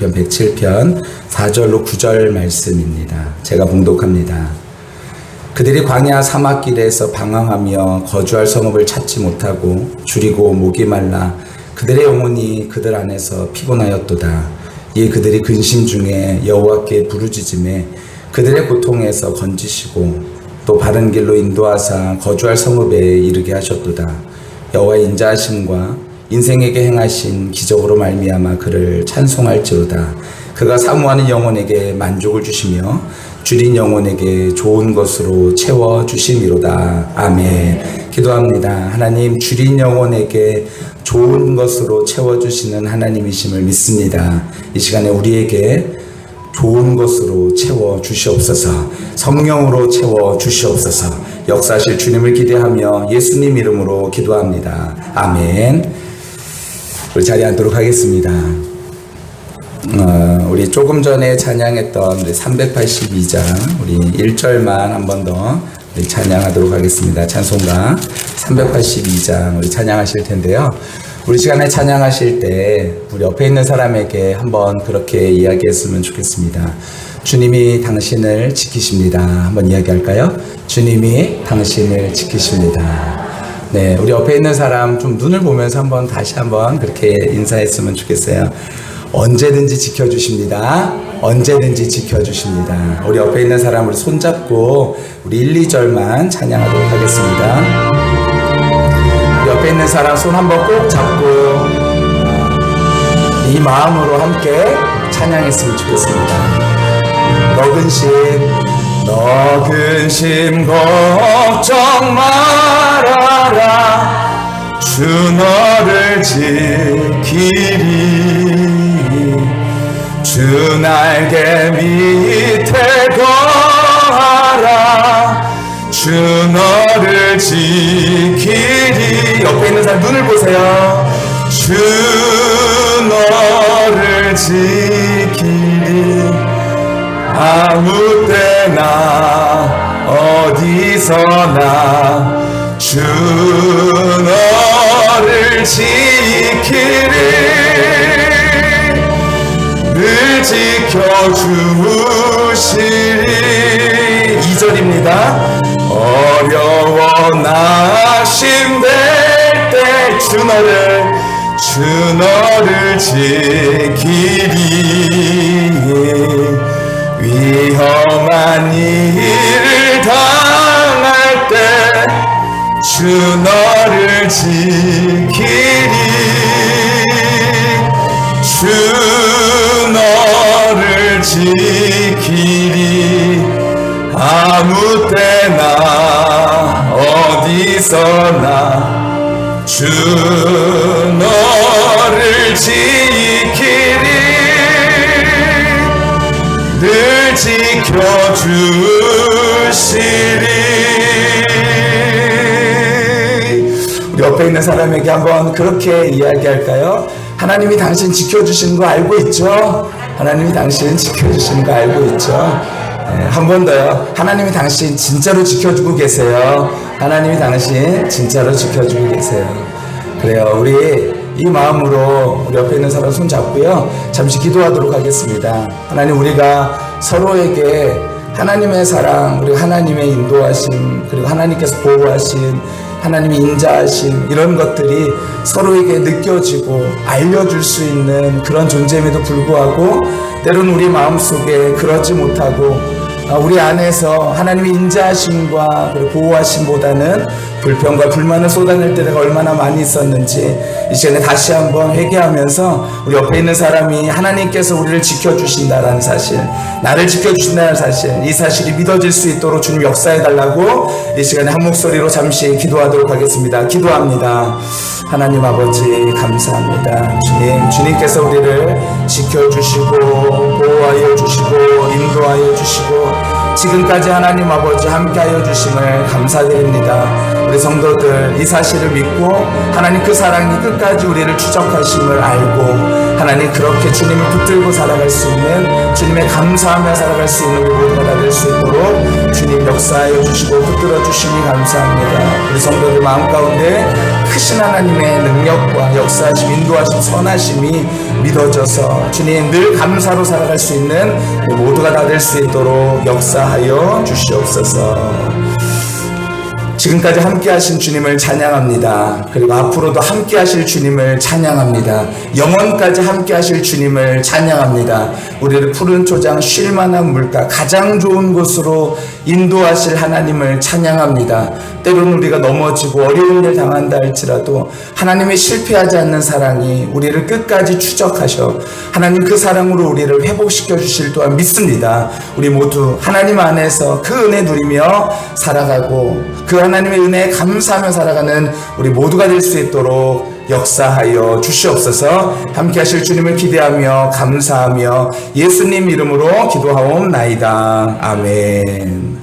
시편 107편 4절로 9절 말씀입니다. 제가 봉독합니다. 그들이 광야 사막길에서 방황하며 거주할 성읍을 찾지 못하고 줄이고 목이 말라 그들의 영혼이 그들 안에서 피곤하였도다. 이에 그들이 근심 중에 여호와께 부르짖음에 그들의 고통에서 건지시고 또 바른 길로 인도하사 거주할 성읍에 이르게 하셨도다. 여호와의 인자하심과 인생에게 행하신 기적으로 말미암아 그를 찬송할지로다. 그가 사모하는 영혼에게 만족을 주시며 줄인 영혼에게 좋은 것으로 채워주심이로다. 아멘. 기도합니다. 하나님, 줄인 영혼에게 좋은 것으로 채워주시는 하나님이심을 믿습니다. 이 시간에 우리에게 좋은 것으로 채워주시옵소서. 성령으로 채워주시옵소서. 역사하실 주님을 기대하며 예수님 이름으로 기도합니다. 아멘. 우리 자리에 앉도록 하겠습니다. 우리 조금 전에 찬양했던 우리 382장 우리 1절만 한 번 더 우리 찬양하도록 하겠습니다. 찬송가 382장 우리 찬양하실 텐데요. 우리 시간에 찬양하실 때 우리 옆에 있는 사람에게 한번 그렇게 이야기했으면 좋겠습니다. 주님이 당신을 지키십니다. 한번 이야기할까요? 주님이 당신을 지키십니다. 네, 우리 옆에 있는 사람 좀 눈을 보면서 한번 다시 한번 그렇게 인사했으면 좋겠어요. 언제든지 지켜주십니다. 언제든지 지켜주십니다. 우리 옆에 있는 사람 우리 손잡고 우리 1, 2절만 찬양하도록 하겠습니다. 우리 옆에 있는 사람 손 한번 꼭 잡고 이 마음으로 함께 찬양했으면 좋겠습니다. 너 근심 걱정 말아라. 주 너를 지키리. 주 날개 밑에 거하라. 주 너를 지키리. 옆에 있는 사람 눈을 보세요. 주 너를 지키리. 아무 때나 어디서나 주 너를 지키리. 늘 지켜주시리. 2절입니다. 어려워 낙심될 때 주 너를 지키리. 위험한 일을 당할 때 주 너를 지키리. 주 너를 지키리. 아무 때나 어디서나 주 너를 지키리. 늘 지켜주시리. 우리 옆에 있는 사람에게 한번 그렇게 이야기할까요? 하나님이 당신 지켜주시는 거 알고 있죠? 하나님이 당신 지켜주시는 거 알고 있죠? 네, 한 번 더요. 하나님이 당신 진짜로 지켜주고 계세요. 하나님이 당신 진짜로 지켜주고 계세요. 그래요. 우리 이 마음으로 우리 옆에 있는 사람 손 잡고요. 잠시 기도하도록 하겠습니다. 하나님, 우리가 서로에게 하나님의 사랑, 그리고 하나님의 인도하심, 그리고 하나님께서 보호하신 하나님의 인자하심, 이런 것들이 서로에게 느껴지고 알려줄 수 있는 그런 존재임에도 불구하고 때로는 우리 마음속에 그러지 못하고 우리 안에서 하나님의 인자하심과 보호하심보다는 불평과 불만을 쏟아낼 때가 얼마나 많이 있었는지 이 시간에 다시 한번 회개하면서 우리 옆에 있는 사람이 하나님께서 우리를 지켜주신다라는 사실, 나를 지켜주신다는 사실, 이 사실이 믿어질 수 있도록 주님 역사해달라고 이 시간에 한 목소리로 잠시 기도하도록 하겠습니다. 기도합니다. 하나님 아버지 감사합니다. 주님께서 우리를 지켜주시고 보호하여 주시고 인도하여 주시고 지금까지 하나님 아버지 함께하여 주심을 감사드립니다. 우리 성도들 이 사실을 믿고 하나님 그 사랑이 끝까지 우리를 추적하심을 알고 하나님 그렇게 주님을 붙들고 살아갈 수 있는 주님의 감사하며 살아갈 수 있는 우리 모두가 다 될 수 있도록 주님 역사하여 주시고 붙들어 주시니 감사합니다. 우리 성도들 마음 가운데 크신 하나님의 능력과 역사하심 인도하심 선하심이 믿어져서 주님 늘 감사로 살아갈 수 있는 우리 모두가 다 될 수 있도록 역사하여 주시옵소서. 지금까지 함께 하신 주님을 찬양합니다. 그리고 앞으로도 함께 하실 주님을 찬양합니다. 영원까지 함께 하실 주님을 찬양합니다. 우리를 푸른 초장 쉴만한 물가 가장 좋은 곳으로 인도하실 하나님을 찬양합니다. 때로는 우리가 넘어지고 어려운 일 당한다 할지라도 하나님의 실패하지 않는 사랑이 우리를 끝까지 추적하셔 하나님 그 사랑으로 우리를 회복시켜 주실 또한 믿습니다. 우리 모두 하나님 안에서 그 은혜 누리며 살아가고 그 하나님의 은혜에 감사하며 살아가는 우리 모두가 될 수 있도록 역사하여 주시옵소서. 함께 하실 주님을 기대하며 감사하며 예수님 이름으로 기도하옵나이다. 아멘.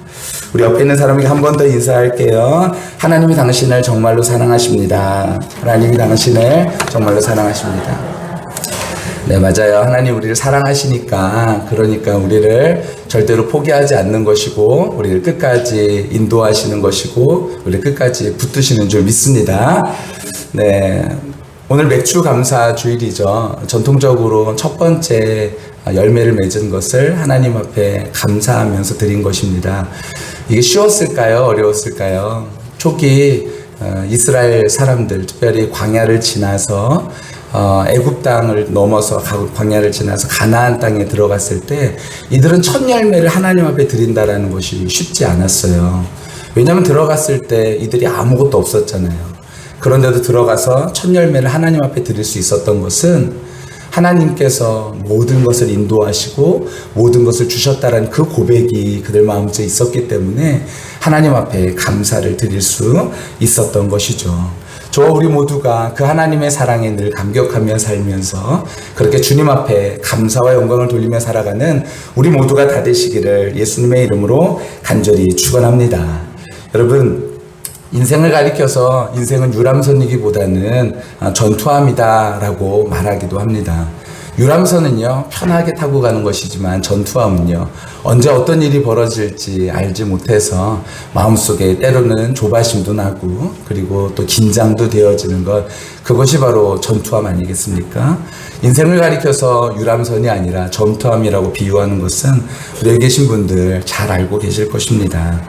우리 옆에 있는 사람에게 한 번 더 인사할게요. 하나님이 당신을 정말로 사랑하십니다. 하나님이 당신을 정말로 사랑하십니다. 네, 맞아요. 하나님 우리를 사랑하시니까 그러니까 우리를 절대로 포기하지 않는 것이고 우리를 끝까지 인도하시는 것이고 우리를 끝까지 붙드시는 줄 믿습니다. 네, 오늘 맥주 감사 주일이죠. 전통적으로 첫 번째 열매를 맺은 것을 하나님 앞에 감사하면서 드린 것입니다. 이게 쉬웠을까요? 어려웠을까요? 초기 이스라엘 사람들, 특별히 광야를 지나서 애굽 땅을 넘어서 광야를 지나서 가나안 땅에 들어갔을 때 이들은 첫 열매를 하나님 앞에 드린다라는 것이 쉽지 않았어요. 왜냐하면 들어갔을 때 이들이 아무것도 없었잖아요. 그런데도 들어가서 첫 열매를 하나님 앞에 드릴 수 있었던 것은 하나님께서 모든 것을 인도하시고 모든 것을 주셨다라는 그 고백이 그들 마음속에 있었기 때문에 하나님 앞에 감사를 드릴 수 있었던 것이죠. 저와 우리 모두가 그 하나님의 사랑에 늘 감격하며 살면서 그렇게 주님 앞에 감사와 영광을 돌리며 살아가는 우리 모두가 다 되시기를 예수님의 이름으로 간절히 축원합니다. 여러분, 인생을 가리켜서 인생은 유람선이기보다는 전투함이다라고 말하기도 합니다. 유람선은요, 편하게 타고 가는 것이지만 전투함은요, 언제 어떤 일이 벌어질지 알지 못해서 마음속에 때로는 조바심도 나고 그리고 또 긴장도 되어지는 것, 그것이 바로 전투함 아니겠습니까? 인생을 가리켜서 유람선이 아니라 전투함이라고 비유하는 것은 우리 여기 계신 분들 잘 알고 계실 것입니다.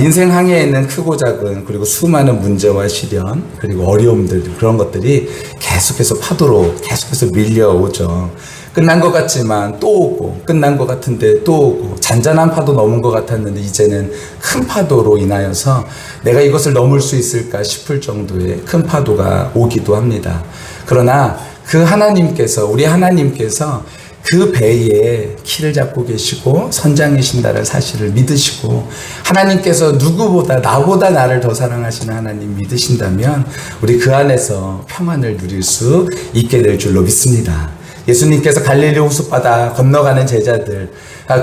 인생 항해에는 크고 작은 그리고 수많은 문제와 시련 그리고 어려움들 그런 것들이 계속해서 파도로 계속해서 밀려오죠. 끝난 것 같지만 또 오고 끝난 것 같은데 또 오고 잔잔한 파도 넘은 것 같았는데 이제는 큰 파도로 인하여서 내가 이것을 넘을 수 있을까 싶을 정도의 큰 파도가 오기도 합니다. 그러나 그 하나님께서 우리 하나님께서 그 배에 키를 잡고 계시고 선장이신다는 사실을 믿으시고 하나님께서 누구보다 나보다 나를 더 사랑하시는 하나님 믿으신다면 우리 그 안에서 평안을 누릴 수 있게 될 줄로 믿습니다. 예수님께서 갈릴리 호숫바다 건너가는 제자들,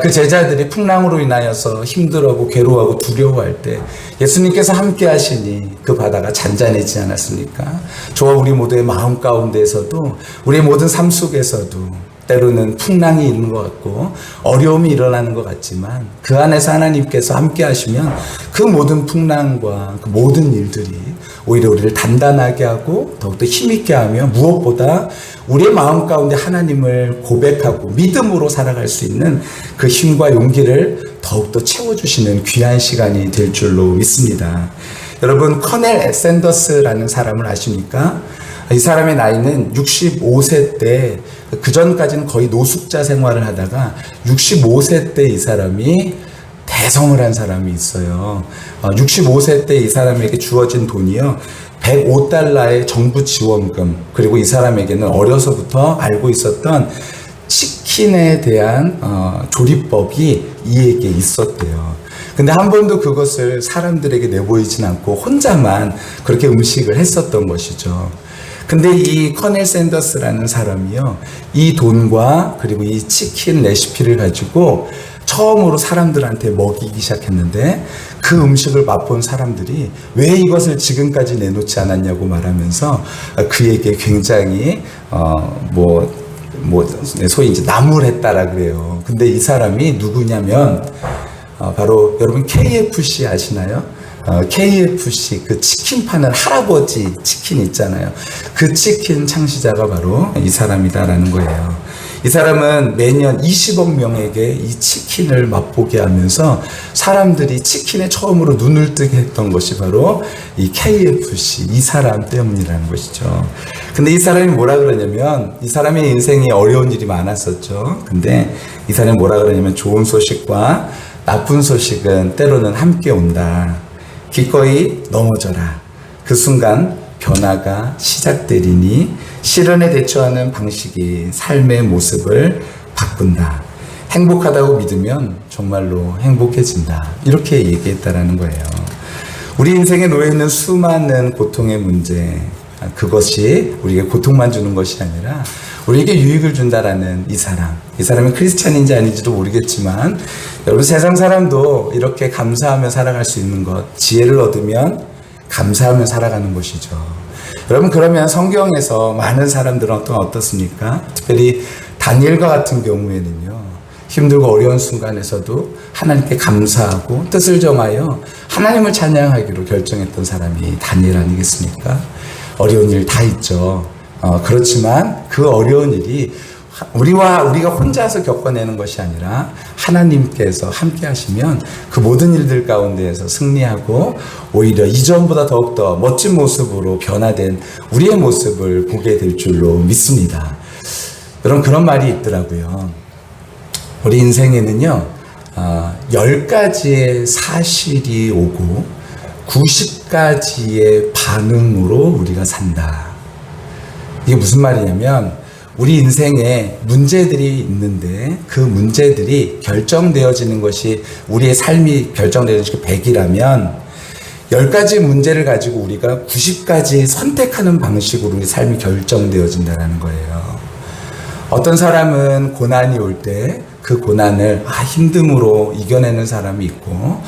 그 제자들이 풍랑으로 인하여서 힘들어하고 괴로워하고 두려워할 때 예수님께서 함께 하시니 그 바다가 잔잔해지지 않았습니까? 저와 우리 모두의 마음 가운데에서도 우리의 모든 삶 속에서도 때로는 풍랑이 있는 것 같고 어려움이 일어나는 것 같지만 그 안에서 하나님께서 함께 하시면 그 모든 풍랑과 그 모든 일들이 오히려 우리를 단단하게 하고 더욱더 힘있게 하며 무엇보다 우리의 마음 가운데 하나님을 고백하고 믿음으로 살아갈 수 있는 그 힘과 용기를 더욱더 채워주시는 귀한 시간이 될 줄로 믿습니다. 여러분, 커넬 샌더스라는 사람을 아십니까? 이 사람의 나이는 65세 때, 그 전까지는 거의 노숙자 생활을 하다가 65세 때 이 사람이 대성을 한 사람이 있어요. 65세 때 이 사람에게 주어진 돈이요, $105의 정부 지원금, 그리고 이 사람에게는 어려서부터 알고 있었던 치킨에 대한 조리법이 이에게 있었대요. 근데 한 번도 그것을 사람들에게 내보이진 않고 혼자만 그렇게 음식을 했었던 것이죠. 근데 이 커넬 샌더스라는 사람이요, 이 돈과 그리고 이 치킨 레시피를 가지고 처음으로 사람들한테 먹이기 시작했는데 그 음식을 맛본 사람들이 왜 이것을 지금까지 내놓지 않았냐고 말하면서 그에게 굉장히 소위 이제 나무랬다라 그래요. 근데 이 사람이 누구냐면 바로 여러분 KFC 아시나요? KFC 그 치킨 파는 할아버지 치킨 있잖아요. 그 치킨 창시자가 바로 이 사람이다라는 거예요. 이 사람은 매년 20억 명에게 이 치킨을 맛보게 하면서 사람들이 치킨에 처음으로 눈을 뜨게 했던 것이 바로 이 KFC 이 사람 때문이라는 것이죠. 근데 이 사람이 뭐라 그러냐면 이 사람의 인생에 어려운 일이 많았었죠. 근데 이 사람이 뭐라 그러냐면 좋은 소식과 나쁜 소식은 때로는 함께 온다. 기꺼이 넘어져라. 그 순간 변화가 시작되리니 시련에 대처하는 방식이 삶의 모습을 바꾼다. 행복하다고 믿으면 정말로 행복해진다. 이렇게 얘기했다라는 거예요. 우리 인생에 놓여있는 수많은 고통의 문제, 그것이 우리에게 고통만 주는 것이 아니라 우리에게 유익을 준다라는 이 사람이 크리스찬인지 아닌지도 모르겠지만 여러분 세상 사람도 이렇게 감사하며 살아갈 수 있는 것, 지혜를 얻으면 감사하며 살아가는 것이죠. 여러분 그러면 성경에서 많은 사람들은 어떻습니까? 특별히 다니엘과 같은 경우에는요. 힘들고 어려운 순간에서도 하나님께 감사하고 뜻을 정하여 하나님을 찬양하기로 결정했던 사람이 다니엘 아니겠습니까? 어려운 일 다 있죠. 그렇지만 그 어려운 일이 우리가 혼자서 겪어내는 것이 아니라 하나님께서 함께 하시면 그 모든 일들 가운데에서 승리하고 오히려 이전보다 더욱더 멋진 모습으로 변화된 우리의 모습을 보게 될 줄로 믿습니다. 여러분 그런 말이 있더라고요. 우리 인생에는요 10가지의 사실이 오고 90가지의 반응으로 우리가 산다. 이게 무슨 말이냐면 우리 인생에 문제들이 있는데 그 문제들이 결정되어지는 것이 우리의 삶이 결정되는 것이 100이라면 10가지 문제를 가지고 우리가 90가지 선택하는 방식으로 우리 삶이 결정되어진다는 거예요. 어떤 사람은 고난이 올 때 그 고난을 힘듦으로 이겨내는 사람이 있고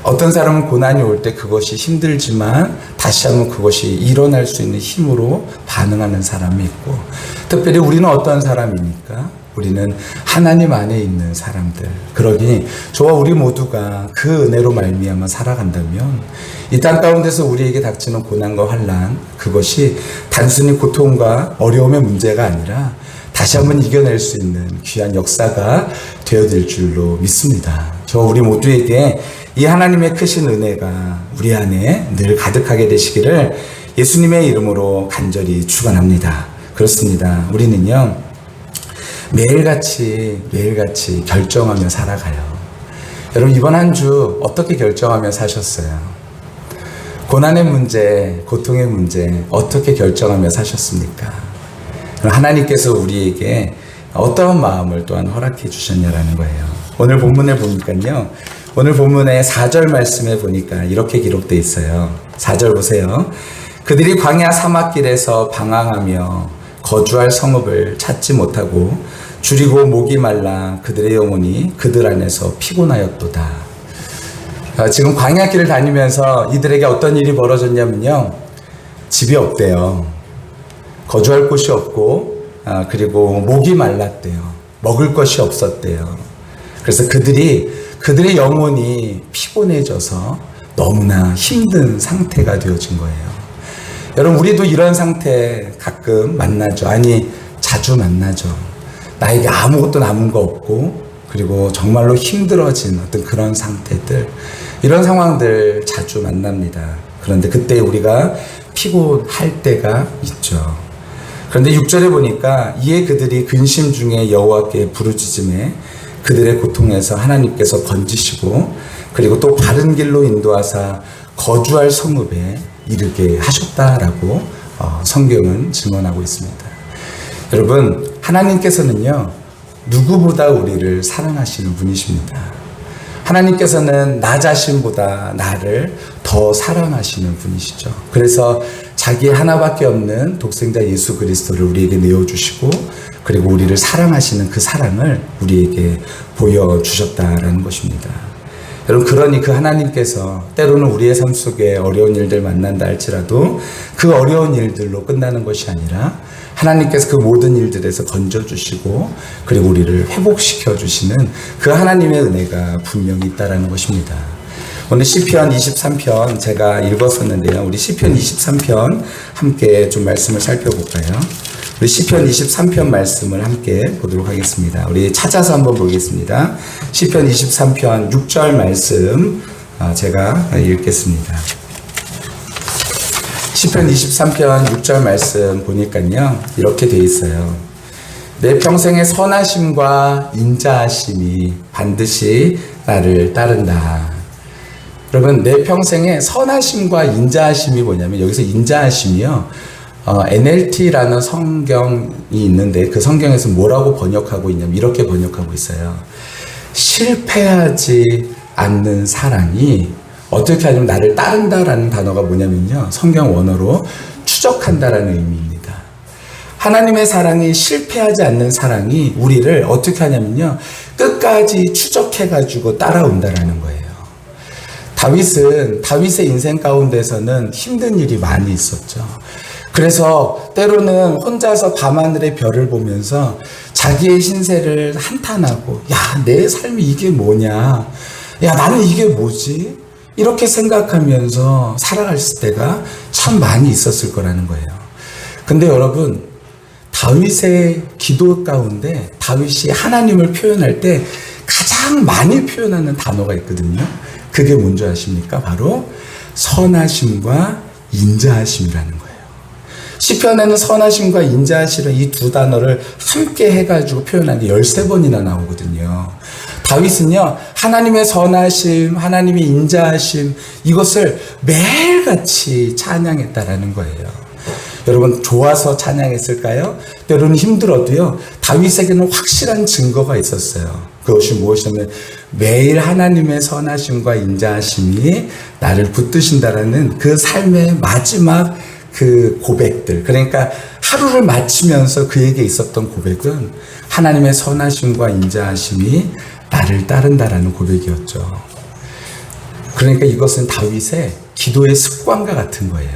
어떤 사람은 고난이 올 때 그것이 힘들지만 다시 한번 그것이 일어날 수 있는 힘으로 반응하는 사람이 있고 특별히 우리는 어떤 사람입니까? 우리는 하나님 안에 있는 사람들. 그러니 저와 우리 모두가 그 은혜로 말미암아 살아간다면 이 땅 가운데서 우리에게 닥치는 고난과 환난 그것이 단순히 고통과 어려움의 문제가 아니라 다시 한번 이겨낼 수 있는 귀한 역사가 되어질 줄로 믿습니다. 저와 우리 모두에게 이 하나님의 크신 은혜가 우리 안에 늘 가득하게 되시기를 예수님의 이름으로 간절히 축원합니다. 그렇습니다. 우리는요 매일같이 결정하며 살아가요. 여러분 이번 한 주 어떻게 결정하며 사셨어요? 고난의 문제, 고통의 문제 어떻게 결정하며 사셨습니까? 하나님께서 우리에게 어떠한 마음을 또한 허락해 주셨냐라는 거예요. 오늘 본문을 보니까요. 오늘 본문의 4절 말씀에 보니까 이렇게 기록되어 있어요. 4절 보세요. 그들이 광야 사막길에서 방황하며 거주할 성읍을 찾지 못하고 줄이고 목이 말라 그들의 영혼이 그들 안에서 피곤하였도다. 지금 광야길을 다니면서 이들에게 어떤 일이 벌어졌냐면요. 집이 없대요. 거주할 곳이 없고 그리고 목이 말랐대요. 먹을 것이 없었대요. 그래서 그들의 영혼이 피곤해져서 너무나 힘든 상태가 되어진 거예요. 여러분 우리도 이런 상태 가끔 만나죠. 아니 자주 만나죠. 나에게 아무것도 남은 거 없고 그리고 정말로 힘들어진 어떤 그런 상태들 이런 상황들 자주 만납니다. 그런데 그때 우리가 피곤할 때가 있죠. 그런데 6절에 보니까 이에 그들이 근심 중에 여호와께 부르짖음에 그들의 고통에서 하나님께서 건지시고 그리고 또 바른 길로 인도하사 거주할 성읍에 이르게 하셨다라고 성경은 증언하고 있습니다. 여러분 하나님께서는요 누구보다 우리를 사랑하시는 분이십니다. 하나님께서는 나 자신보다 나를 더 사랑하시는 분이시죠. 그래서 자기 하나밖에 없는 독생자 예수 그리스도를 우리에게 내어주시고 그리고 우리를 사랑하시는 그 사랑을 우리에게 보여주셨다라는 것입니다. 여러분, 그러니 그 하나님께서 때로는 우리의 삶 속에 어려운 일들 만난다 할지라도 그 어려운 일들로 끝나는 것이 아니라 하나님께서 그 모든 일들에서 건져주시고 그리고 우리를 회복시켜 주시는 그 하나님의 은혜가 분명히 있다는 것입니다. 오늘 시편 23편 제가 읽었었는데요. 우리 시편 23편 함께 좀 말씀을 살펴볼까요? 우리 시편 23편 말씀을 함께 보도록 하겠습니다. 우리 찾아서 한번 보겠습니다. 시편 23편 6절 말씀 제가 읽겠습니다. 시편 23편 6절 말씀 보니까요, 이렇게 돼 있어요. 내 평생의 선하심과 인자하심이 반드시 나를 따른다. 여러분, 내 평생의 선하심과 인자하심이 뭐냐면, 여기서 인자하심이요, NLT라는 성경이 있는데 그 성경에서 뭐라고 번역하고 있냐면 이렇게 번역하고 있어요. 실패하지 않는 사랑이 어떻게 하냐면 나를 따른다라는 단어가 뭐냐면요, 성경 원어로 추적한다라는 의미입니다. 하나님의 사랑이 실패하지 않는 사랑이 우리를 어떻게 하냐면요, 끝까지 추적해가지고 따라온다라는 거예요. 다윗의 인생 가운데서는 힘든 일이 많이 있었죠. 그래서 때로는 혼자서 밤하늘의 별을 보면서 자기의 신세를 한탄하고, 야, 내 삶이 이게 뭐냐, 야, 나는 이게 뭐지, 이렇게 생각하면서 살아갈 때가 참 많이 있었을 거라는 거예요. 근데 여러분, 다윗의 기도 가운데 다윗이 하나님을 표현할 때 가장 많이 표현하는 단어가 있거든요. 그게 뭔지 아십니까? 바로 선하심과 인자하심이라는 거예요. 시편에는 선하심과 인자하심이라는 이 두 단어를 함께 해가지고 표현한 게 13번이나 나오거든요. 다윗은요, 하나님의 선하심, 하나님의 인자하심, 이것을 매일같이 찬양했다라는 거예요. 여러분, 좋아서 찬양했을까요? 때로는 힘들어도요, 다윗에게는 확실한 증거가 있었어요. 그것이 무엇이냐면 매일 하나님의 선하심과 인자하심이 나를 붙드신다라는 그 삶의 마지막 그 고백들, 그러니까 하루를 마치면서 그에게 있었던 고백은 하나님의 선하심과 인자하심이 나를 따른다라는 고백이었죠. 그러니까 이것은 다윗의 기도의 습관과 같은 거예요.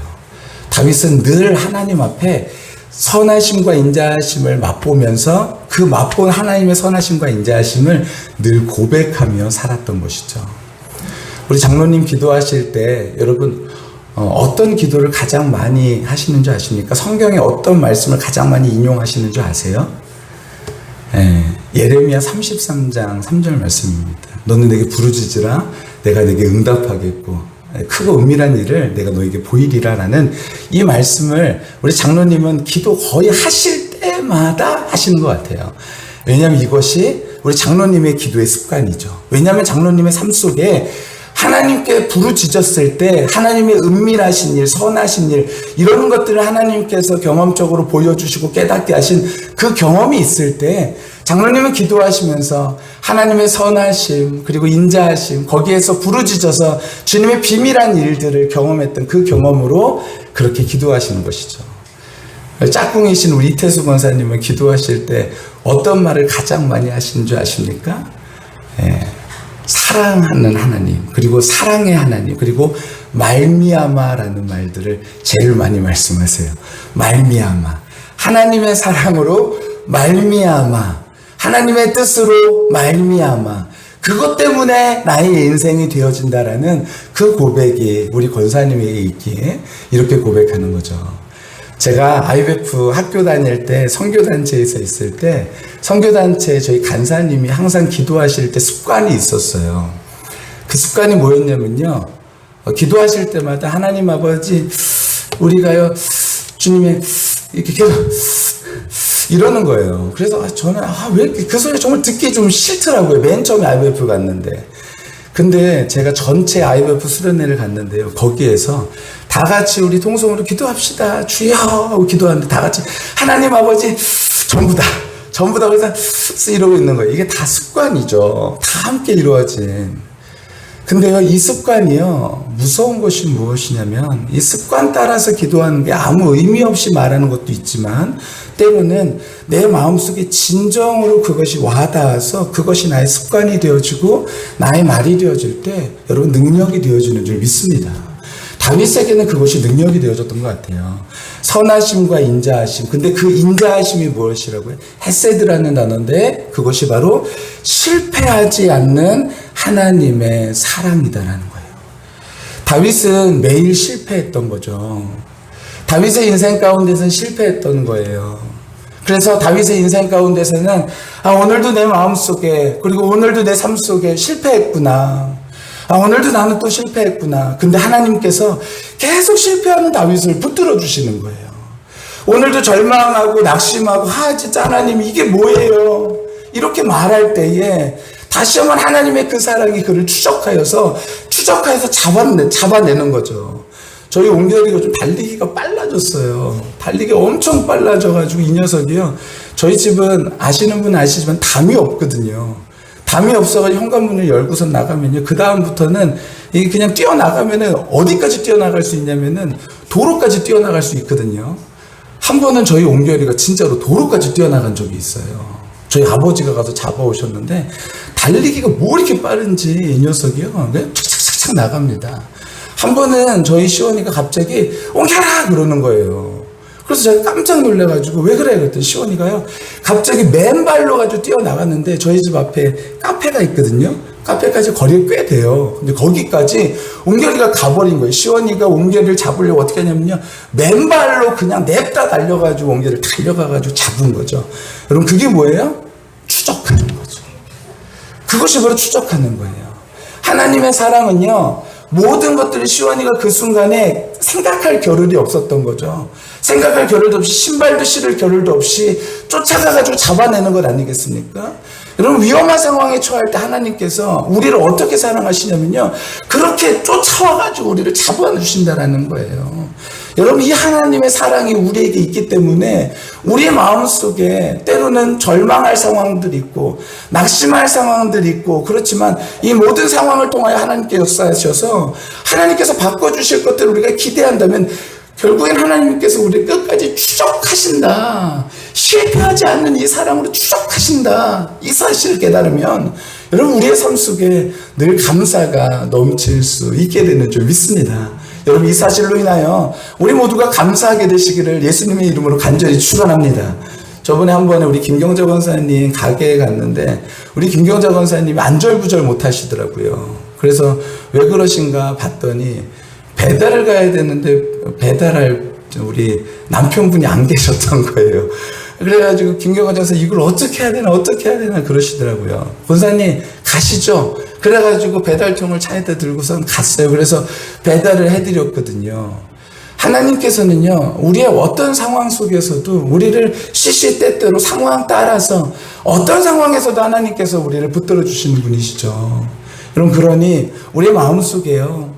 다윗은 늘 하나님 앞에 선하심과 인자하심을 맛보면서 그 맛본 하나님의 선하심과 인자하심을 늘 고백하며 살았던 것이죠. 우리 장로님 기도하실 때 여러분 어떤 기도를 가장 많이 하시는 줄 아십니까? 성경에 어떤 말씀을 가장 많이 인용하시는 줄 아세요? 예레미야 33장 3절 말씀입니다. 너는 내게 부르짖으라 내가 내게 응답하겠고 크고 은밀한 일을 내가 너에게 보이리라 라는 이 말씀을 우리 장로님은 기도 거의 하실 때마다 하시는 것 같아요. 왜냐하면 이것이 우리 장로님의 기도의 습관이죠. 왜냐하면 장로님의 삶 속에 하나님께 부르짖었을 때 하나님의 은밀하신 일, 선하신 일, 이런 것들을 하나님께서 경험적으로 보여주시고 깨닫게 하신 그 경험이 있을 때 장로님은 기도하시면서 하나님의 선하심 그리고 인자하심 거기에서 부르짖어서 주님의 비밀한 일들을 경험했던 그 경험으로 그렇게 기도하시는 것이죠. 짝꿍이신 우리 이태수 권사님은 기도하실 때 어떤 말을 가장 많이 하시는 줄 아십니까? 사랑하는 하나님, 그리고 사랑의 하나님, 그리고 말미암아라는 말들을 제일 많이 말씀하세요. 말미암아, 하나님의 사랑으로 말미암아, 하나님의 뜻으로 말미암아, 그것 때문에 나의 인생이 되어진다라는 그 고백이 우리 권사님에게 있기에 이렇게 고백하는 거죠. 제가 IBF 학교 다닐 때 선교단체에서 있을 때 선교단체 저희 간사님이 항상 기도하실 때 습관이 있었어요. 그 습관이 뭐였냐면요, 기도하실 때마다 하나님 아버지 우리가요 주님의 이렇게 계속 이러는 거예요. 그래서 저는 왜 그 소리 정말 듣기 좀 싫더라고요. 맨 처음에 IBF 갔는데. 근데 제가 전체 IBF 수련회를 갔는데요, 거기에서 다 같이 우리 통성으로 기도합시다 주여 하고 기도하는데 다 같이 하나님 아버지 전부 다 그래서 이러고 있는 거예요. 이게 다 습관이죠. 다 함께 이루어진. 근데요, 이 습관이요, 무서운 것이 무엇이냐면, 이 습관 따라서 기도하는 게 아무 의미 없이 말하는 것도 있지만, 때로는 내 마음속에 진정으로 그것이 와닿아서 그것이 나의 습관이 되어지고, 나의 말이 되어질 때, 여러분, 능력이 되어지는 줄 믿습니다. 다윗에게는 그것이 능력이 되어졌던 것 같아요. 선하심과 인자하심. 근데 그 인자하심이 무엇이라고요? 헤세드라는 단어인데 그것이 바로 실패하지 않는 하나님의 사랑이다라는 거예요. 다윗은 매일 실패했던 거죠. 다윗의 인생 가운데서는 실패했던 거예요. 그래서 다윗의 인생 가운데서는 오늘도 내 마음속에 그리고 오늘도 내 삶 속에 실패했구나. 오늘도 나는 또 실패했구나. 근데 하나님께서 계속 실패하는 다윗을 붙들어 주시는 거예요. 오늘도 절망하고 낙심하고 진짜 하나님 이게 뭐예요? 이렇게 말할 때에 다시 한번 하나님의 그 사랑이 그를 추적하여서 잡아내는 거죠. 저희 옹결이가 좀 달리기가 빨라졌어요. 달리기가 엄청 빨라져가지고 이 녀석이요. 저희 집은 아시는 분은 아시지만 담이 없거든요. 담이 없어가지고 현관문을 열고서 나가면요. 그 다음부터는 그냥 뛰어나가면은 어디까지 뛰어나갈 수 있냐면은 도로까지 뛰어나갈 수 있거든요. 한 번은 저희 옹결이가 진짜로 도로까지 뛰어나간 적이 있어요. 저희 아버지가 가서 잡아오셨는데 달리기가 뭐 이렇게 빠른지 이 녀석이요. 착착착착 나갑니다. 한 번은 저희 시원이가 갑자기 옹결아 그러는 거예요. 그래서 제가 깜짝 놀래가지고 왜 그래? 그랬더니 시원이가요. 갑자기 맨발로 가지고 뛰어나갔는데 저희 집 앞에 카페가 있거든요. 카페까지 거리가 꽤 돼요. 근데 거기까지 옹결이가 가버린 거예요. 시원이가 옹결이를 잡으려고 어떻게 하냐면요. 맨발로 그냥 냅다 달려가지고 옹결이를 달려가가지고 잡은 거죠. 여러분 그게 뭐예요? 추적하는 거죠. 그것이 바로 추적하는 거예요. 하나님의 사랑은요. 모든 것들을 시원이가 그 순간에 생각할 겨를이 없었던 거죠. 생각할 겨를도 없이 신발도 신을 겨를도 없이 쫓아가가지고 잡아내는 것 아니겠습니까? 여러분 위험한 상황에 처할 때 하나님께서 우리를 어떻게 사랑하시냐면요. 그렇게 쫓아와가지고 우리를 잡아주신다라는 거예요. 여러분 이 하나님의 사랑이 우리에게 있기 때문에 우리의 마음속에 때로는 절망할 상황들이 있고 낙심할 상황들이 있고 그렇지만 이 모든 상황을 통하여 하나님께 역사하셔서 하나님께서 바꿔주실 것들을 우리가 기대한다면 결국엔 하나님께서 우리를 끝까지 추적하신다. 실패하지 않는 이 사랑으로 추적하신다. 이 사실을 깨달으면 여러분 우리의 삶 속에 늘 감사가 넘칠 수 있게 되는 줄 믿습니다. 여러분 이 사실로 인하여 우리 모두가 감사하게 되시기를 예수님의 이름으로 간절히 축원합니다. 저번에 한 번에 우리 김경자 권사님 가게에 갔는데 우리 김경자 권사님이 안절부절 못 하시더라고요. 그래서 왜 그러신가 봤더니 배달을 가야 되는데 배달할 우리 남편분이 안 계셨던 거예요. 그래가지고 김경자 권사 이걸 어떻게 해야 되나 그러시더라고요. 권사님 가시죠. 그래가지고 배달통을 차에다 들고선 갔어요. 그래서 배달을 해드렸거든요. 하나님께서는요, 우리의 어떤 상황 속에서도 우리를 시시때때로 상황 따라서 어떤 상황에서도 하나님께서 우리를 붙들어 주시는 분이시죠. 여러분, 그러니 우리의 마음속에요,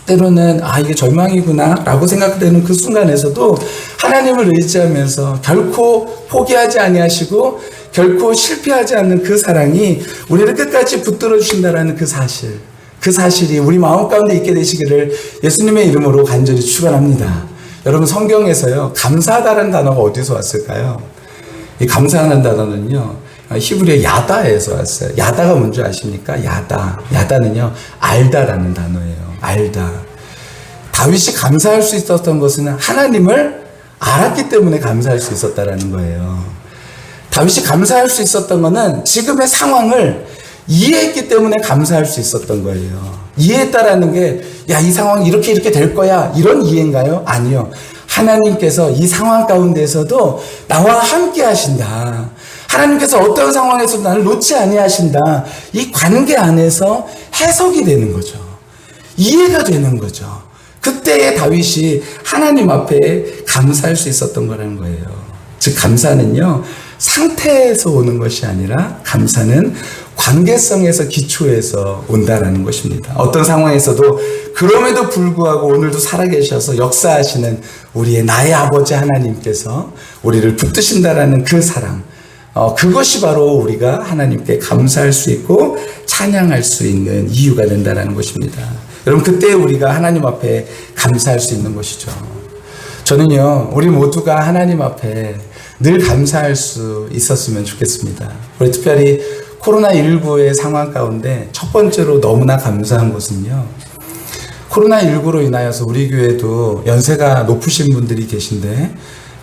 때로는 이게 절망이구나 라고 생각되는 그 순간에서도 하나님을 의지하면서 결코 포기하지 아니하시고 결코 실패하지 않는 그 사랑이 우리를 끝까지 붙들어 주신다라는 그 사실이 우리 마음 가운데 있게 되시기를 예수님의 이름으로 간절히 축원합니다. 여러분 성경에서요, 감사하다라는 단어가 어디서 왔을까요? 이 감사하는 단어는요, 히브리어 야다에서 왔어요. 야다가 뭔지 아십니까? 야다는요, 알다라는 단어예요. 알다. 다윗이 감사할 수 있었던 것은 하나님을 알았기 때문에 감사할 수 있었다라는 거예요. 다윗이 감사할 수 있었던 것은 지금의 상황을 이해했기 때문에 감사할 수 있었던 거예요. 이해했다라는 게, 이 상황이 이렇게 될 거야, 이런 이해인가요? 아니요. 하나님께서 이 상황 가운데서도 나와 함께 하신다. 하나님께서 어떤 상황에서도 나를 놓지 아니하신다. 이 관계 안에서 해석이 되는 거죠. 이해가 되는 거죠. 그때의 다윗이 하나님 앞에 감사할 수 있었던 거라는 거예요. 즉 감사는요, 상태에서 오는 것이 아니라 감사는 관계성에서 기초해서 온다라는 것입니다. 어떤 상황에서도 그럼에도 불구하고 오늘도 살아계셔서 역사하시는 우리의 나의 아버지 하나님께서 우리를 붙드신다라는 그 사랑, 그것이 바로 우리가 하나님께 감사할 수 있고 찬양할 수 있는 이유가 된다는 것입니다. 여러분, 그때 우리가 하나님 앞에 감사할 수 있는 것이죠. 저는요, 우리 모두가 하나님 앞에 늘 감사할 수 있었으면 좋겠습니다. 우리 특별히 코로나19의 상황 가운데 첫 번째로 너무나 감사한 것은요, 코로나19로 인하여서 우리 교회도 연세가 높으신 분들이 계신데,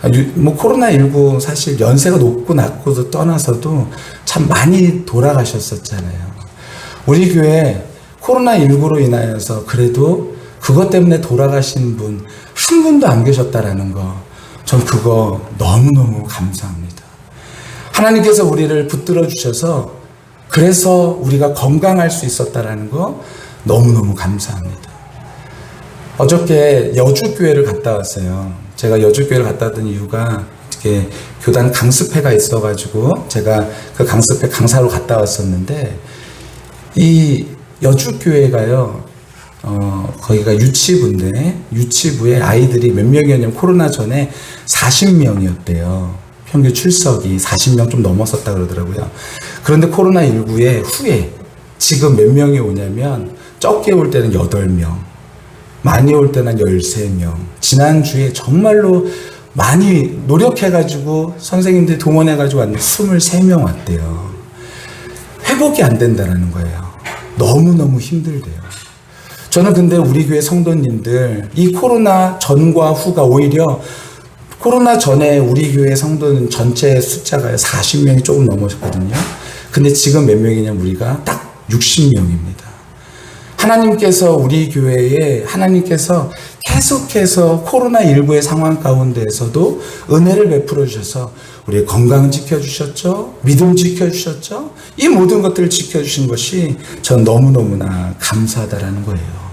코로나19 사실 연세가 높고 낮고도 떠나서도 참 많이 돌아가셨었잖아요. 우리 교회 코로나19로 인하여서 그래도 그것 때문에 돌아가신 분 한 분도 안 계셨다라는 거, 전 그거 너무너무 감사합니다. 하나님께서 우리를 붙들어 주셔서 그래서 우리가 건강할 수 있었다라는 거 너무너무 감사합니다. 어저께 여주교회를 갔다 왔어요. 제가 여주교회를 갔다 왔던 이유가 이렇게 교단 강습회가 있어가지고 제가 그 강습회 강사로 갔다 왔었는데, 이 여주교회가요, 거기가 유치부인데, 유치부에 아이들이 몇 명이었냐면 코로나 전에 40명이었대요. 평균 출석이 40명 좀 넘었었다 그러더라고요. 그런데 코로나19의 후에 지금 몇 명이 오냐면, 적게 올 때는 8명, 많이 올 때는 13명. 지난주에 정말로 많이 노력해가지고 선생님들이 동원해가지고 왔는데 23명 왔대요. 회복이 안 된다는 거예요. 너무너무 힘들대요. 저는 근데 우리 교회 성도님들, 이 코로나 전과 후가 오히려 코로나 전에 우리 교회 성도는 전체 숫자가 40명이 조금 넘으셨거든요. 근데 지금 몇 명이냐면 우리가 딱 60명입니다. 하나님께서 우리 교회에 하나님께서 계속해서 코로나19의 상황 가운데에서도 은혜를 베풀어 주셔서 우리의 건강 지켜주셨죠. 믿음 지켜주셨죠. 이 모든 것들을 지켜주신 것이 전 너무너무나 감사하다라는 거예요.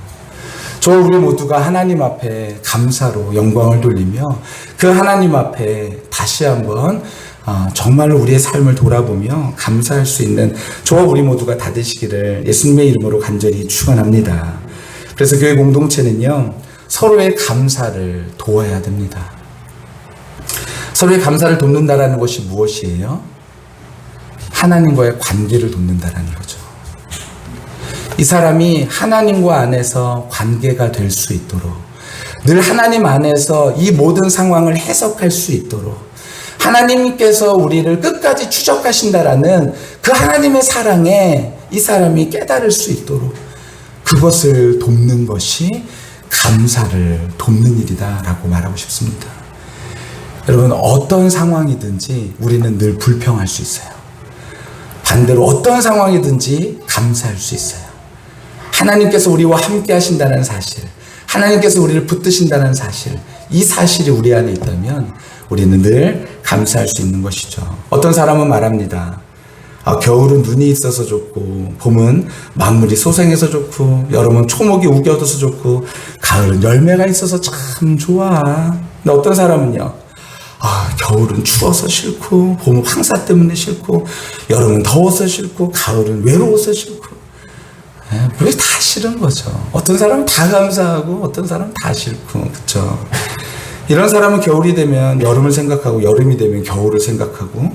저 우리 모두가 하나님 앞에 감사로 영광을 돌리며 그 하나님 앞에 다시 한번 정말로 우리의 삶을 돌아보며 감사할 수 있는 저와 우리 모두가 다 되시기를 예수님의 이름으로 간절히 축원합니다. 그래서 교회 공동체는요, 서로의 감사를 도와야 됩니다. 서로의 감사를 돕는다라는 것이 무엇이에요? 하나님과의 관계를 돕는다라는 거죠. 이 사람이 하나님과 안에서 관계가 될 수 있도록, 늘 하나님 안에서 이 모든 상황을 해석할 수 있도록, 하나님께서 우리를 끝까지 추적하신다라는 그 하나님의 사랑에 이 사람이 깨달을 수 있도록 그것을 돕는 것이 감사를 돕는 일이다라고 말하고 싶습니다. 여러분, 어떤 상황이든지 우리는 늘 불평할 수 있어요. 반대로 어떤 상황이든지 감사할 수 있어요. 하나님께서 우리와 함께 하신다는 사실, 하나님께서 우리를 붙드신다는 사실, 이 사실이 우리 안에 있다면 우리는 늘 감사할 수 있는 것이죠. 어떤 사람은 말합니다. 겨울은 눈이 있어서 좋고, 봄은 만물이 소생해서 좋고, 여름은 초목이 우겨져서 좋고, 가을은 열매가 있어서 참 좋아. 근데 어떤 사람은요, 겨울은 추워서 싫고, 봄은 황사 때문에 싫고, 여름은 더워서 싫고, 가을은 외로워서 싫고. 왜 다 싫은 거죠. 어떤 사람은 다 감사하고, 어떤 사람은 다 싫고, 그쵸? 이런 사람은 겨울이 되면 여름을 생각하고, 여름이 되면 겨울을 생각하고,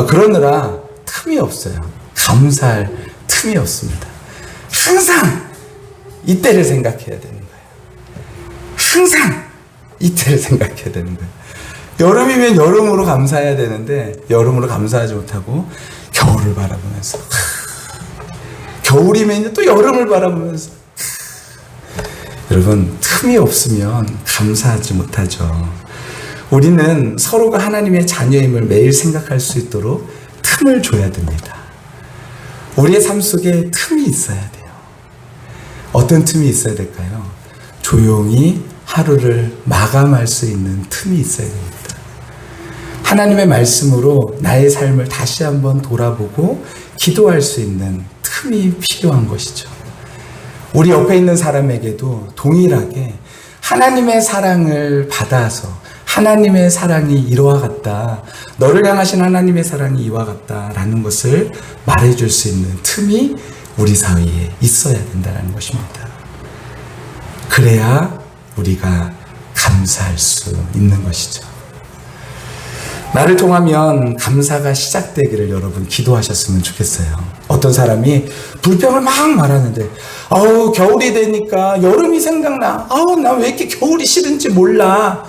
그러느라 틈이 없어요. 감사할 틈이 없습니다. 항상 이때를 생각해야 되는 거예요. 항상 이때를 생각해야 되는 거예요. 여름이면 여름으로 감사해야 되는데 여름으로 감사하지 못하고 겨울을 바라보면서, 겨울이면 또 여름을 바라보면서, 여러분, 틈이 없으면 감사하지 못하죠. 우리는 서로가 하나님의 자녀임을 매일 생각할 수 있도록 틈을 줘야 됩니다. 우리의 삶 속에 틈이 있어야 돼요. 어떤 틈이 있어야 될까요? 조용히 하루를 마감할 수 있는 틈이 있어야 됩니다. 하나님의 말씀으로 나의 삶을 다시 한번 돌아보고 기도할 수 있는 틈이 필요한 것이죠. 우리 옆에 있는 사람에게도 동일하게 하나님의 사랑을 받아서 하나님의 사랑이 이와 같다, 너를 향하신 하나님의 사랑이 이와 같다라는 것을 말해줄 수 있는 틈이 우리 사이에 있어야 된다는 것입니다. 그래야 우리가 감사할 수 있는 것이죠. 나를 통하면 감사가 시작되기를 여러분 기도하셨으면 좋겠어요. 어떤 사람이 불평을 막 말하는데, 아우, 겨울이 되니까 여름이 생각나. 아우, 나 왜 이렇게 겨울이 싫은지 몰라.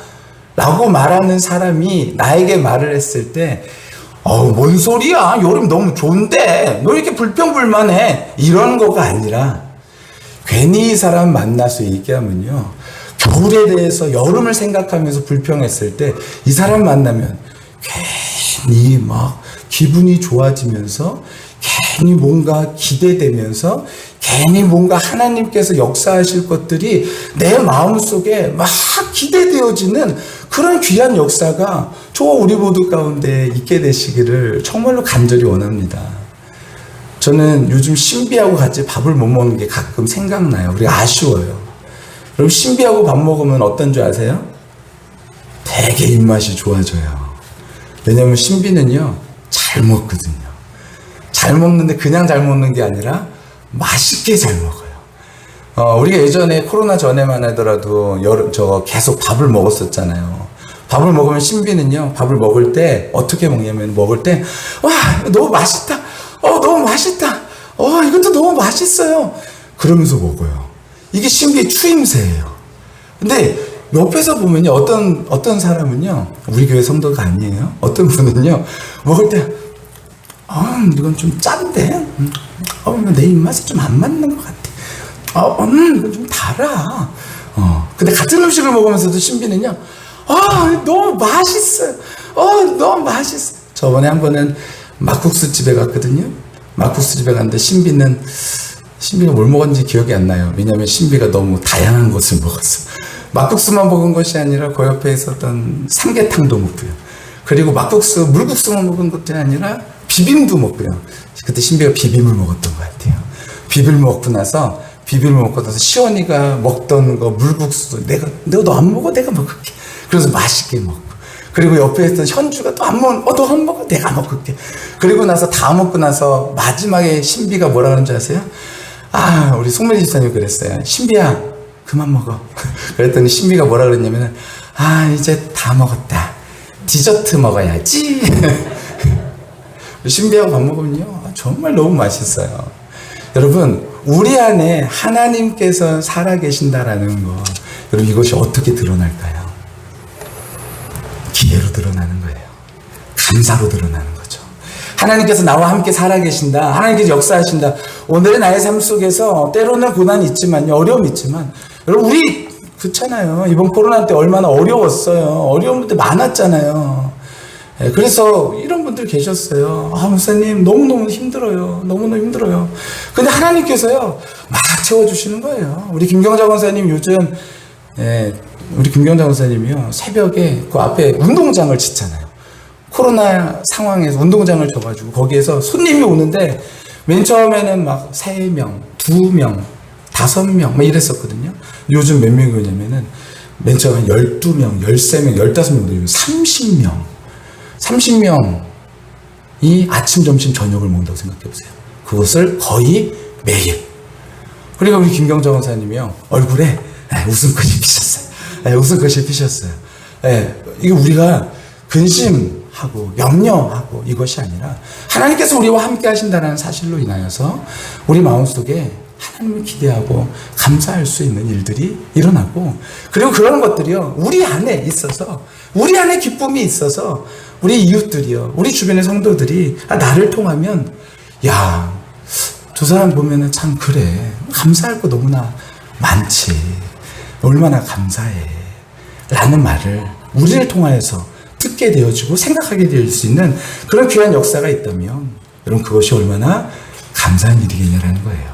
라고 말하는 사람이 나에게 말을 했을 때, 뭔 소리야? 여름 너무 좋은데. 너 이렇게 불평불만해. 이런 거가 아니라, 괜히 이 사람 만나서 얘기하면요, 겨울에 대해서 여름을 생각하면서 불평했을 때 이 사람 만나면 괜히 막 기분이 좋아지면서, 괜히 뭔가 기대되면서, 괜히 뭔가 하나님께서 역사하실 것들이 내 마음속에 막 기대되어지는 그런 귀한 역사가 저와 우리 모두 가운데 있게 되시기를 정말로 간절히 원합니다. 저는 요즘 신비하고 같이 밥을 못 먹는 게 가끔 생각나요. 우리가 아쉬워요. 그럼 신비하고 밥 먹으면 어떤 줄 아세요? 되게 입맛이 좋아져요. 왜냐면 신비는요, 잘 먹거든요. 잘 먹는데 그냥 잘 먹는 게 아니라 맛있게 잘 먹어요. 우리가 예전에 코로나 전에만 하더라도 계속 밥을 먹었었잖아요. 밥을 먹으면 신비는요, 밥을 먹을 때 어떻게 먹냐면, 먹을 때, 와, 너무 맛있다. 너무 맛있다. 이것도 너무 맛있어요. 그러면서 먹어요. 이게 신비의 추임새예요. 근데 옆에서 보면요, 어떤 사람은요, 우리 교회 성도가 아니에요. 어떤 분은요, 먹을 때, 이건 좀 짠데? 내 입맛에 좀 안 맞는 것 같아. 이건 좀 달아. 근데 같은 음식을 먹으면서도 신비는요, 너무 맛있어요. 너무 맛있어. 저번에 한 번은 막국수 집에 갔거든요. 막국수 집에 갔는데 신비가 뭘 먹었는지 기억이 안 나요. 왜냐면 신비가 너무 다양한 것을 먹었어. 막국수만 먹은 것이 아니라 그 옆에 있었던 삼계탕도 먹고요. 그리고 물국수만 먹은 것도 아니라 비빔도 먹고요. 그때 신비가 비빔을 먹었던 것 같아요. 비빔을 먹고 나서 시원이가 먹던 거 물국수, 너 안 먹어? 내가 먹을게. 그래서 맛있게 먹고. 그리고 옆에 있던 현주가 또 안 먹어? 너 안 먹어? 내가 먹을게. 그리고 나서 다 먹고 나서 마지막에 신비가 뭐라 그러는지 아세요? 우리 송매 집사님 그랬어요. 신비야, 그만 먹어. 그랬더니 신비가 뭐라 그랬냐면, 이제 다 먹었다. 디저트 먹어야지. 신비하고 밥 먹으면요, 정말 너무 맛있어요. 여러분, 우리 안에 하나님께서 살아계신다라는 거, 여러분, 이것이 어떻게 드러날까요? 기회로 드러나는 거예요. 감사로 드러나는 거죠. 하나님께서 나와 함께 살아계신다. 하나님께서 역사하신다. 오늘의 나의 삶 속에서 때로는 고난이 있지만요, 어려움이 있지만, 여러분, 우리 그렇잖아요. 이번 코로나 때 얼마나 어려웠어요. 어려운 분들 많았잖아요. 그래서 이런 분들 계셨어요. 목사님, 너무너무 힘들어요. 너무너무 힘들어요. 근데 하나님께서요, 막 채워주시는 거예요. 우리 김경자 권사님 요즘, 우리 김경자 권사님이요, 새벽에 그 앞에 운동장을 짓잖아요. 코로나 상황에서 운동장을 져가지고 거기에서 손님이 오는데 맨 처음에는 막 3명, 2명, 5명 막 이랬었거든요. 요즘 몇 명이 오냐면은 맨 처음에 12명, 13명, 15명, 30명이 아침, 점심, 저녁을 먹는다고 생각해보세요. 그것을 거의 매일. 그러니까 우리 김경자 원사님이요, 얼굴에 웃음꽃이 피셨어요. 웃음꽃이 피셨어요. 이게 우리가 근심하고 염려하고 이것이 아니라 하나님께서 우리와 함께 하신다는 사실로 인하여서 우리 마음속에 하나님을 기대하고 감사할 수 있는 일들이 일어나고, 그리고 그런 것들이요, 우리 안에 있어서, 우리 안에 기쁨이 있어서 우리 이웃들이요, 우리 주변의 성도들이 나를 통하면, 야, 저 사람 보면은 참 그래, 감사할 거 너무나 많지, 얼마나 감사해 라는 말을 우리를 통하여서 듣게 되어지고 생각하게 될 수 있는 그런 귀한 역사가 있다면, 여러분, 그것이 얼마나 감사한 일이겠냐라는 거예요.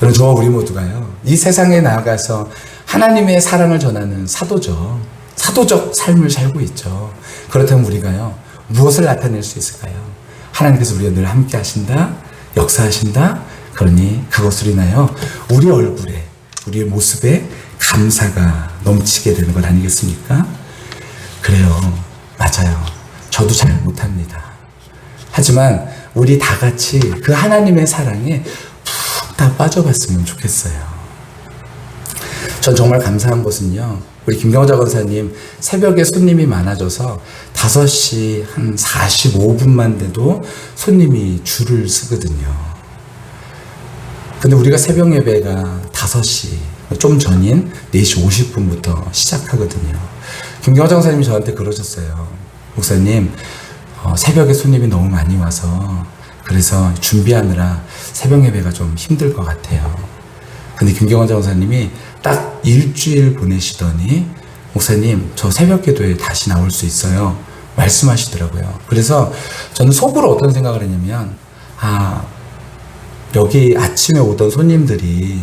여러분, 저와 우리 모두가요, 이 세상에 나아가서 하나님의 사랑을 전하는 사도적 삶을 살고 있죠. 그렇다면 우리가요, 무엇을 나타낼 수 있을까요? 하나님께서 우리와 늘 함께 하신다, 역사하신다. 그러니 그것으로 인하여 우리 얼굴에, 우리의 모습에 감사가 넘치게 되는 것 아니겠습니까? 그래요. 맞아요. 저도 잘 못합니다. 하지만 우리 다 같이 그 하나님의 사랑에 푹 다 빠져봤으면 좋겠어요. 전 정말 감사한 것은요, 우리 김경자 권사님 새벽에 손님이 많아져서 5시 한 45분만 돼도 손님이 줄을 서거든요. 근데 우리가 새벽 예배가 5시, 좀 전인 4시 50분부터 시작하거든요. 김경자 권사님이 저한테 그러셨어요. 목사님, 새벽에 손님이 너무 많이 와서 그래서 준비하느라 새벽 예배가 좀 힘들 것 같아요. 근데 김경자 권사님이 딱 일주일 보내시더니 목사님, 저 새벽 기도에 다시 나올 수 있어요 말씀하시더라고요. 그래서 저는 속으로 어떤 생각을 했냐면, 여기 아침에 오던 손님들이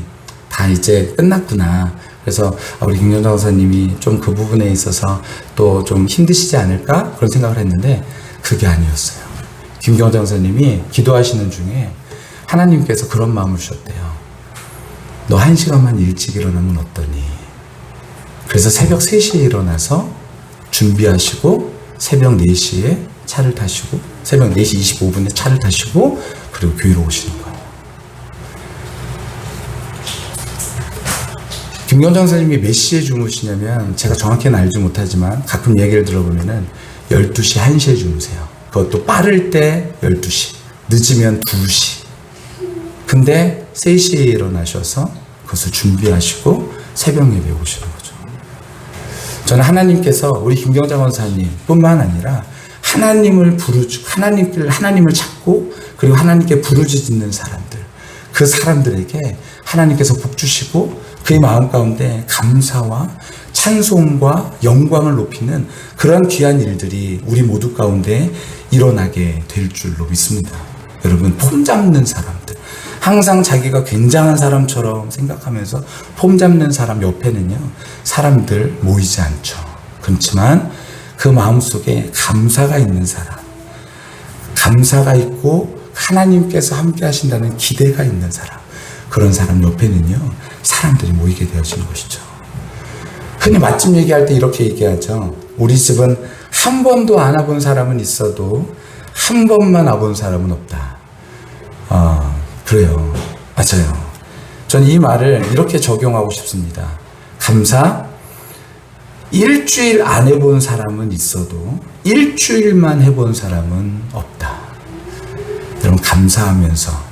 다 이제 끝났구나. 그래서 우리 김경자 권사님이 좀 그 부분에 있어서 또 좀 힘드시지 않을까 그런 생각을 했는데 그게 아니었어요. 김경자 권사님이 기도하시는 중에 하나님께서 그런 마음을 주셨대요. 너 1시간만 일찍 일어나면 어떠니? 그래서 새벽 3시에 일어나서 준비하시고 새벽 4시에 차를 타시고 새벽 4시 25분에 차를 타시고 그리고 교회로 오시는 거예요. 김경자 선생님이 몇 시에 주무시냐면 제가 정확히는 알지 못하지만 가끔 얘기를 들어보면은 12시, 1시에 주무세요. 그것도 빠를 때 12시, 늦으면 2시. 근데 3시에 일어나셔서 그것을 준비하시고 새벽 예배에 오시는 거죠. 저는 하나님께서 우리 김경자 권사님 뿐만 아니라 하나님을 찾고 그리고 하나님께 부르짖는 사람들, 그 사람들에게 하나님께서 복 주시고 그의 마음 가운데 감사와 찬송과 영광을 높이는 그런 귀한 일들이 우리 모두 가운데 일어나게 될 줄로 믿습니다. 여러분, 폼 잡는 사람들, 항상 자기가 굉장한 사람처럼 생각하면서 폼 잡는 사람 옆에는요, 사람들 모이지 않죠. 그렇지만 그 마음속에 감사가 있는 사람, 감사가 있고 하나님께서 함께 하신다는 기대가 있는 사람, 그런 사람 옆에는요, 사람들이 모이게 되어지는 것이죠. 흔히 맛집 얘기할 때 이렇게 얘기하죠. 우리 집은 한 번도 안 와본 사람은 있어도 한 번만 와본 사람은 없다. 그래요. 맞아요. 저는 이 말을 이렇게 적용하고 싶습니다. 감사, 일주일 안 해본 사람은 있어도 일주일만 해본 사람은 없다. 여러분, 감사하면서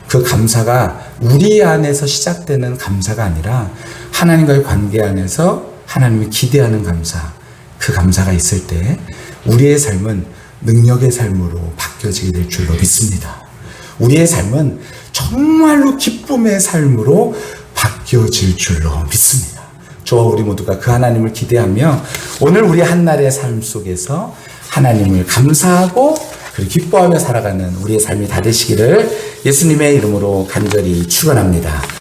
그 감사가 우리 안에서 시작되는 감사가 아니라 하나님과의 관계 안에서 하나님을 기대하는 감사, 그 감사가 있을 때 우리의 삶은 능력의 삶으로 바뀌어지게 될 줄로 믿습니다. 우리의 삶은 정말로 기쁨의 삶으로 바뀌어질 줄로 믿습니다. 저와 우리 모두가 그 하나님을 기대하며 오늘 우리 한날의 삶 속에서 하나님을 감사하고 그리고 기뻐하며 살아가는 우리의 삶이 다 되시기를 예수님의 이름으로 간절히 축원합니다.